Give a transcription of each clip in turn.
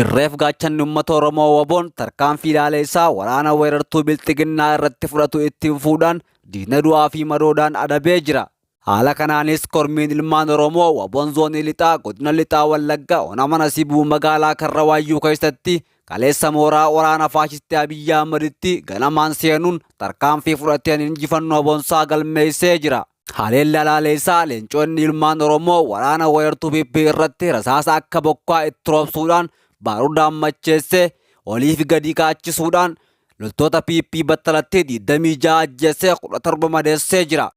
Irreef gaachanni uummata Oromoo waboon tarkaanfii ilaaleessaa waraana weerartuu bilxiginnaa irratti fudhatu ittiin fuudhaan diina du'aa fi madoodhaan adabee jira. Haala kanaanis kormiin ilmaan Oromoo waboon zoonii lixaa godina lixaa Wallaggaa ona mana sibuu magaalaa Karrawaayyuu keessatti kaleessa mooraa waraana faashistii Abiyyi Ahmeditti ganamaan seenuun tarkaanfii fudhateen injifannoo boonsaa galmeessee jira. Haleelli alaaleessaa leencoonni ilmaan Oromoo waraana weerartuu PP irratti rasaasa akka bokkaa itti roobsuudhaan baarudaan macheessee oliif gadi kaachisuudhaan loltoota PP battalatti 26 ajjeessee 17 madeessee jira.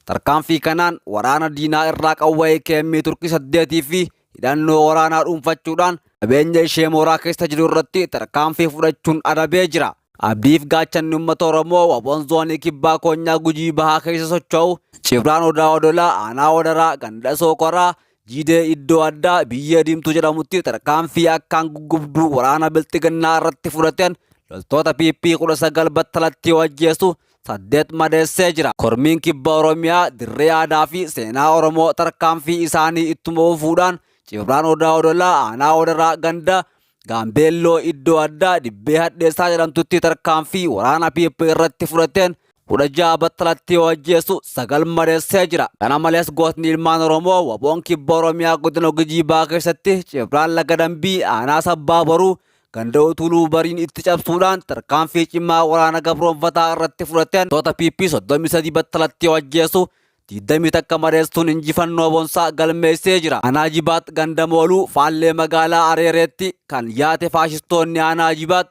Tarkaanfii kanaan waraana diinaa irraa qawwee keemmii turkii 8 fi hidhannoo waraanaa dhuunfachuudhaan qabeenya ishee mooraa keessa jiru irratti tarkaanfii fudhachuun adabee jira. Abdiif gaachanni uummata Oromoo waboon zoonii kibbaa koonyaa Gujii bahaa keessa socho'u Cibraan Odaa Odolaa aanaa Odaraa ganda Sookoraa Jiidee iddoo addaa Biyyee Diimtuu jedhamutti tarkaanfii akkaan guggubduu waraana bilxiginnaa irratti fudhateen loltoota PP 19 battalatti ajjeesu 8 madeessee jira. Kormiin kibba Oromiyaa dirree aadaa fi seenaa Oromoo tarkaanfii isaanii ittuma fuudhaan Cibraan Odaa Odolaa aanaa Odaraa ganda Gaambeelloo iddoo addaa Dibbee Hadheessaa jedhamtutti tarkaanfii waraana PP irratti fudhateen 16 battalatti ajjeesu 9 madeessee jira. Kana malees gootni ilmaan Oromoo waboon kibba Oromiyaa godina Gujii bahaa keessatti Cibraan Laga Dambii aanaa Sabbaa Boruu ganda Utuluu Bariin itti cabsuudhaan tarkaanfii cimaa waraana gabroonfataa irratti fudhateen loltoota PP 33 battalatti ajjeesu 20 takka madeessuun injifannoo boonsaa galmeessee jira. Aanaa Jibaat ganda Mooluu Faallee magaalaa Areereetti kan yaate faashistoonni aanaa Jibaat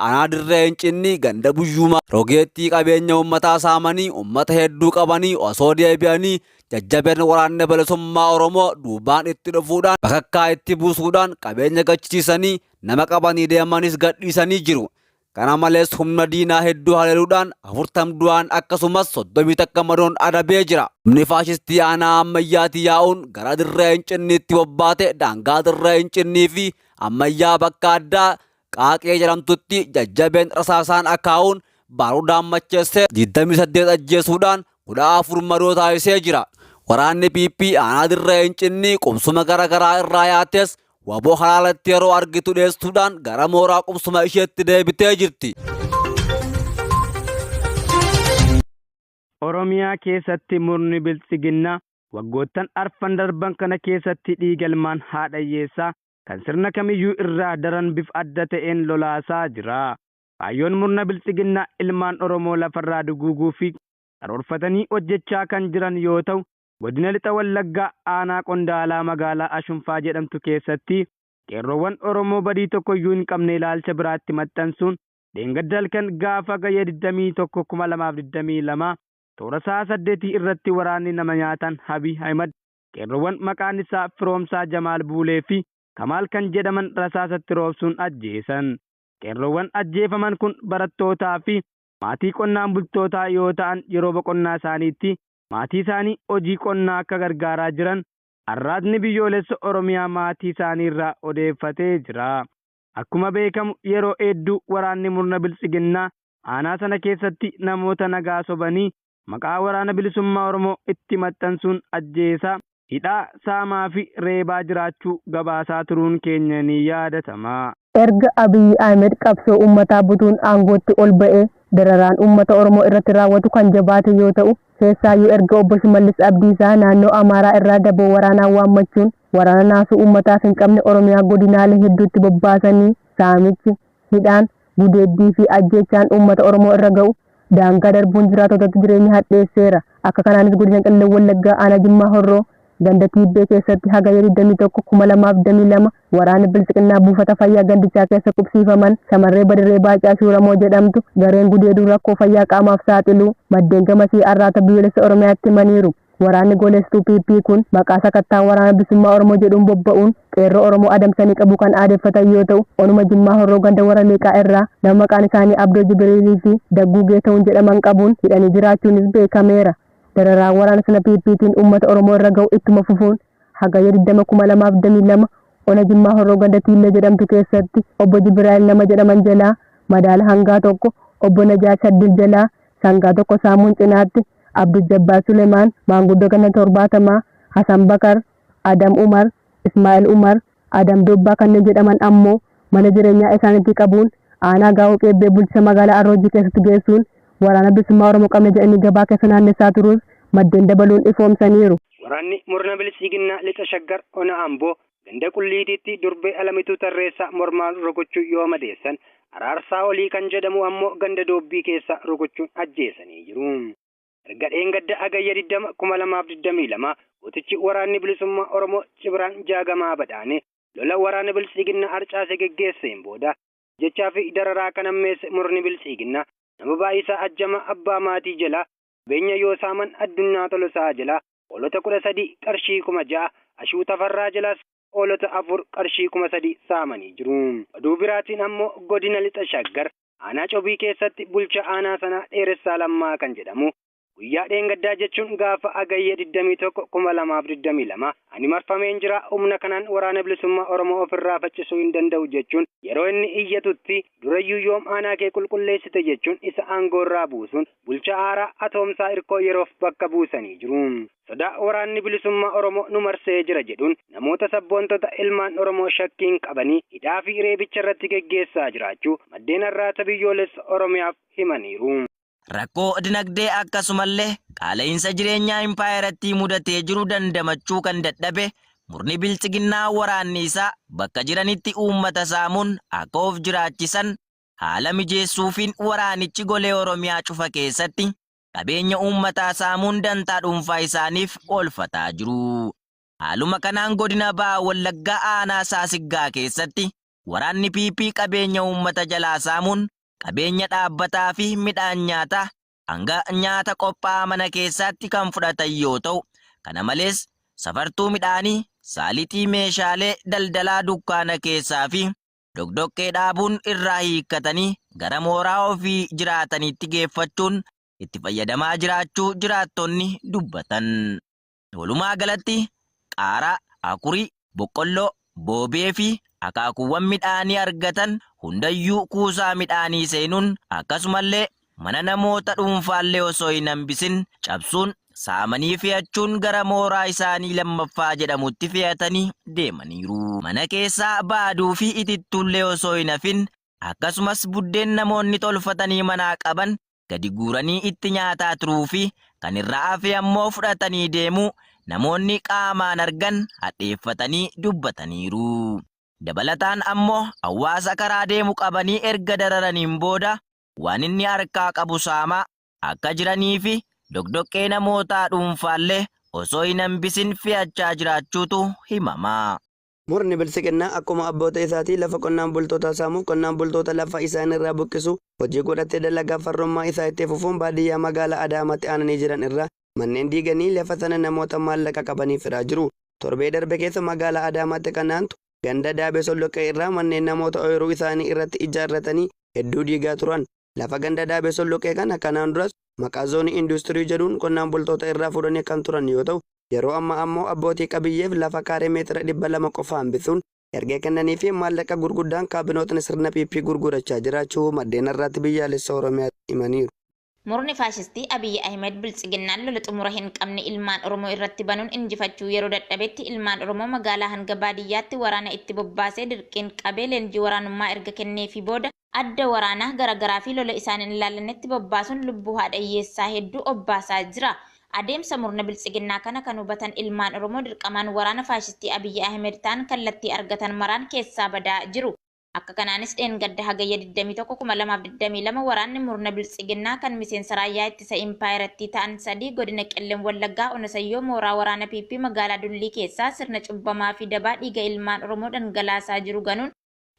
aanaa Dirree Hincinni ganda Buyyuumaa rogeettii qabeenya uummataa saamanii uummata hedduu qabanii osoo deebi'anii jajjabeen waraanni bilisummaa Oromoo duubaan itti dhufuudhaan bakakkaa itti buusuudhaan qabeenya gachisiisanii nama qabanii deemanis gadhiisanii jiru. Kana malees humna diinaa hedduu haleeluudhaan 40 du'aan akkasumas 30 takka madoon adabee jira. Humni faashistii aanaa ammayyaatti yaa'uun gara Dirree Hincinniitti bobbaate daangaa Dirree Hincinnii fi ammayyaa bakka addaa Qaaqee jedhamtutti jajjabeen rasaasaan akaa'uun baarudaan macheessee 28 ajjeesuudhaan 14 madoo taasisee jira. Waraanni PP aanaa Dirree Hincinnii qubsuma garaa irraa yaates waboo halaalatti yeroo argitu dheessuudhaan gara mooraa qubsuma isheetti deebitee jirti. Oromiyaa keessatti murni biltsiginnaa waggoottan arfan darban kana keessatti dhiigalmaan haadhayyeessaa kan sirna kamiyyuu irraa daran bifa adda ta'een lolaasaa jira. Kaayyoon murna biltsiginnaa ilmaan Oromoo lafarraa duguuguu fi karoorfatanii hojjechaa kan jiran yoo ta'u, godina lixa Wallaggaa aanaa Qondaalaa magaalaa Ashunfaa jedhamtu keessatti qeerroowwan Oromoo badii tokkoyyuu hin qabne ilaalcha biraatti maxxansuun dheengadda halkan gaafa gayya 21/2022 toora sa'a 8 irratti waraanni nama nyaatan Abiy Ahmed qeerroowwan maqaan isaa Firoomsaa Jamaal Buulee fi Kamaal kan jedhaman rasaasatti roobsuun ajjeesan. Qeerroowwan ajjeefaman kun barattootaa fi maatii qonnaan bultootaa yoo ta'an yeroo boqonnaa isaaniitti maatii isaanii hojii qonnaa akka gargaaraa jiran arraasni biyyoolessa Oromiyaa maatii isaanii irraa odeeffatee jira. Akkuma beekamu yeroo hedduu waraanni murna biltsiginnaa aanaa sana keessatti namoota nagaa sobanii maqaa waraana bilisummaa Oromoo itti maxxansuun ajjeesaa hidhaa saamaa fi reebaa jiraachuu gabaasaa turuun keenya ni yaadatama. Erga Abiy Ahmed qabsoo uummataa butuun aangootti ol ba'ee dararaan uummata Oromoo irratti raawwatu kan jabaate yoo ta'u, keessaayyuu erga obbo Shimallis Abdiisaa naannoo Amaaraa irraa daboo waraanaa waammachuun waraana naasuu uummataaf hin qabne Oromiyaa godinaalee hedduutti bobbaasanii saamichi, hidhaan, gudeeddii fi ajjechaan uummata Oromoo irra ga'u daangaa darbuun jiraatotatti jireenya hadheesseera. Akka kanaanis godina Qellem Wallaggaa aanaa Jimmaa Horroo ganda Tiibbee keessatti hagayya 21/2022 waraana biltsiginnaa buufata fayyaa gandichaa keessa qubsiifaman shamarree Badirree Baacaa Shuuramoo jedhamtu gareen gudeeduu rakkoo fayyaa qaamaaf saaxiluu maddeen gamasii arraata biyyoolessa Oromiyaatti himaniiru. Waraanni goolestuu PP kun maqaa sakattaan waraana bilisummaa Oromoo jedhuun bobba'uun qeerroo Oromoo adamsanii qabu kan aadeffatan yoo ta'u, onuma Jimmaa Horroo ganda warra Leeqaa irraa nama maqaan isaanii Abdoo Jibriilii fi Dagguu Geeta'uun jedhaman qabuun hidhanii jiraachuunis beekameera. Dararaan waraana sana PPtiin uummata Oromoo irra ga'u ittuma fufuun hagayya 20/2022 ona Jimmaa Horroo ganda Tiillee jedhamtu keessatti obbo Jibraayil nama jedhaman jalaa madaala hangaa tokko, obbo Najaa Shaddil jalaa sangaa tokko saamuun cinaatti Abdul Jabbaar Sulemaan maanguddoo ganna 70, Hasan Bakar, Adam Umar, Ismaa'il Umar, Adam Dobbaa kanneen jedhaman ammoo mana jireenyaa isaaniitti qabuun aanaa gaa'oo qeebbee bulchiinsa magaalaa Arroojii keessatti geessuun waraana bilisummaa Oromoo qabna jedhanii gabaa keessa naannessaa turuus maddeen dabaluun ifoomsaniiru. Waraanni murna bilisiiginaa lixa shaggar ona Amboo ganda qulliitiitti durbee alamituu tarreessaa mormaan rukuchuu yoo madeessan araarsaa olii kan jedhamu ammoo ganda doobbii keessa rukuchuun ajjeesanii jiru. Erga dheengadda agayya 2022 gootichi waraanni bilisummaa Oromoo Cibiraan Jaagamaa Badhaane lola waraana bilisiiginaa harcaase geggeesseen booda jechaa fi dararaa kan ammeesse murni bilisiiginaa nama baay'isaa ajjama abbaa maatii jala beenya yoo saaman addunyaa tolosaa jala hoolota 13 qarshii 6,000 ashuu tafarraa jalas hoolota 4 qarshii 3,000 saamanii jiru. Oduu biraatiin ammoo godina lixa shaggar aanaa cobii keessatti bulcha aanaa sanaa dheeressaa lammaa kan jedhamu guyyaa dheengaddaa jechuun gaafa agayya 21/2022 ani marfameen jira humna kanaan waraana bilisummaa Oromoo ofirraa faccisuu hin danda'u jechuun yeroo inni iyyatutti durayyuu yoom aanaa kee qulqulleessite jechuun isa aangoorraa buusuun bulcha haaraa atoomsaa irkoo yeroof bakka buusanii jiru. Sodaa waraanni bilisummaa Oromoo nu marsee jira jedhuun namoota sabboontota ilmaan Oromoo shakkiin qabanii hidhaa fi reebicha irratti geggeessaa jiraachuu maddeen har'aata biyyoolessa Oromiyaaf himaniiru. Rakkoo dinagdee akkasumallee qaala'insa jireenyaa impaayeratti mudatee jiru dandamachuu kan dadhabe murni bilchiginnaa waraanni isaa bakka jiranitti uummata saamuun akka of jiraachisan haala mijeessuufiin waraanichi golee Oromiyaa cufa keessatti qabeenya uummataa saamuun dantaa dhuunfaa isaaniif oolfataa jiru. Haaluma kanaan godina Bahaa Wallaggaa aanaa Saasiggaa keessatti waraanni PP qabeenya uummata jalaa saamuun qabeenya dhaabbataa fi midhaan nyaataa hanga nyaata qophaa'aa mana keessatti kan fudhatan yoo ta'u, kana malees safartuu midhaanii, saalitii meeshaalee daldalaa dukkaana keessaa fi dogdoqqee dhaabuun irraa hiikkatanii gara mooraa ofii jiraatanitti geeffachuun itti fayyadamaa jiraachuu jiraattonni dubbatan. Walumaa galatti qaaraa, akurii, boqqolloo, boobee fi akaakuuwwan midhaanii argatan hundayyuu kuusaa midhaanii seenuun akkasumallee mana namoota dhuunfaallee osoo hin hambisin cabsuun saamanii fe'achuun gara mooraa isaanii lammaffaa jedhamutti fe'atanii deemaniiru. Mana keessaa baaduu fi itittuullee osoo hin hafin akkasumas buddeen namoonni tolfatanii manaa qaban gadi guuranii itti nyaataa turuu fi kan irraa hafe ammoo fudhatanii deemuu namoonni qaamaan argan hadheeffatanii dubbataniiru. Dabalataan ammoo hawaasa karaa deemu qabanii erga dararaniin booda waan inni harkaa qabu saamaa akka jiranii fi dogdoqqee namootaa dhuunfaallee osoo hin hambisin fe'achaa jiraachuutu himama. Murni bilchiginnaa akkuma abboota isaatii lafa qonnaan bultoota saamuu qonnaan bultoota lafa isaanirraa buqqisu hojii godhatee dalagaa farrummaa isaa itti fufuun baadiyyaa magaalaa Adaamaatti aananii jiran irraa manneen diiganii lafa sana namoota maallaqa qabanii firaa jiru. Torbee darbe keessa magaalaa Adaamaatti kanaantu ganda Daabee Solloqee irraa manneen namoota ooyiruu isaanii irratti ijaarratanii hedduu diigaa turan. Lafa ganda Daabee Solloqee kana kanaan duras maqaa zoonii industirii jedhuun qonnaan bultoota irraa fudhanii kan turan yoo ta'u, yeroo ammaa ammoo abbootii qabiyyeef lafa kaaree meetira 200 qofa hambisuun erga kennanii fi maallaqa gurguddaan kaabinootni sirna PP gurgurachaa jiraachuu maddeen irratti biyyaalessa Oromiyaa himaniiru. Murni faashistii Abiy Ahmed bilchiginnaan lola xumura hin qabne ilmaan Oromoo irratti banuun injifachuu yeroo dadhabetti ilmaan Oromoo magaalaa hanga baadiyyaatti waraana itti bobbaasee dirqiin qabee leenjii waraanummaa erga kenneefii booda adda waraanaa garaagaraa fi lola isaan hin ilaallannetti bobbaasuun lubbuu haadha hiyyeessaa hedduu obbaasaa jira. Adeemsa murna bilchiginnaa kana kan hubatan ilmaan Oromoo dirqamaan waraana faashistii Abiy Ahmed ta'an kallattii argatan maraan keessaa badaa jiru. Akka kanaanis dheengadda hagayya 21/2022 waraanni murna bilchiginnaa kan miseensa raayyaa ittisa impaayeratti ta'an 3 godina Qellem Wallaggaa Onasayyoo mooraa waraana PP magaalaa Dullii keessaa sirna cubbamaa fi dabaa dhiiga ilmaan Oromoo dhangalaasaa jiru ganuun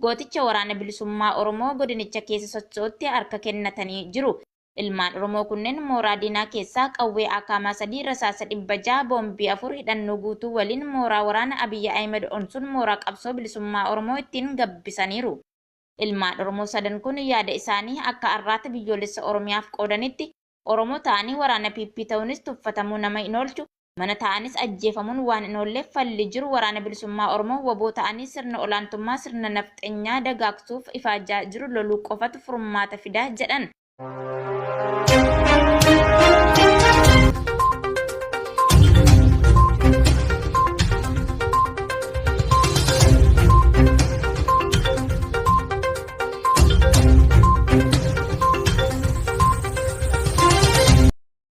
gooticha waraana bilisummaa Oromoo godinicha keessa sochootti harka kennatanii jiru. Ilmaan Oromoo kunneen mooraa diinaa keessaa qawwee akaamaa 3 rasaasa 600 boombii 4 hidhannoo guutuu waliin mooraa waraana Abiy Ahmed onsuun mooraa qabsoo bilisummaa Oromoo ittiin gabbisaniiru. Ilmaan Oromoo sadan kun yaada isaanii akka arraata biyyoolessa Oromiyaaf qoodanitti Oromoo ta'anii waraana PP ta'uunis tuffatamuu nama hin oolchu, mana ta'anis ajjeefamuun waan hin oolleef falli jiru waraana bilisummaa Oromoo waboo ta'anii sirna olaantummaa sirna nafxeenyaa dagaagsuuf ifaajaa jiru loluu qofatu furmaata fidaa jedhan.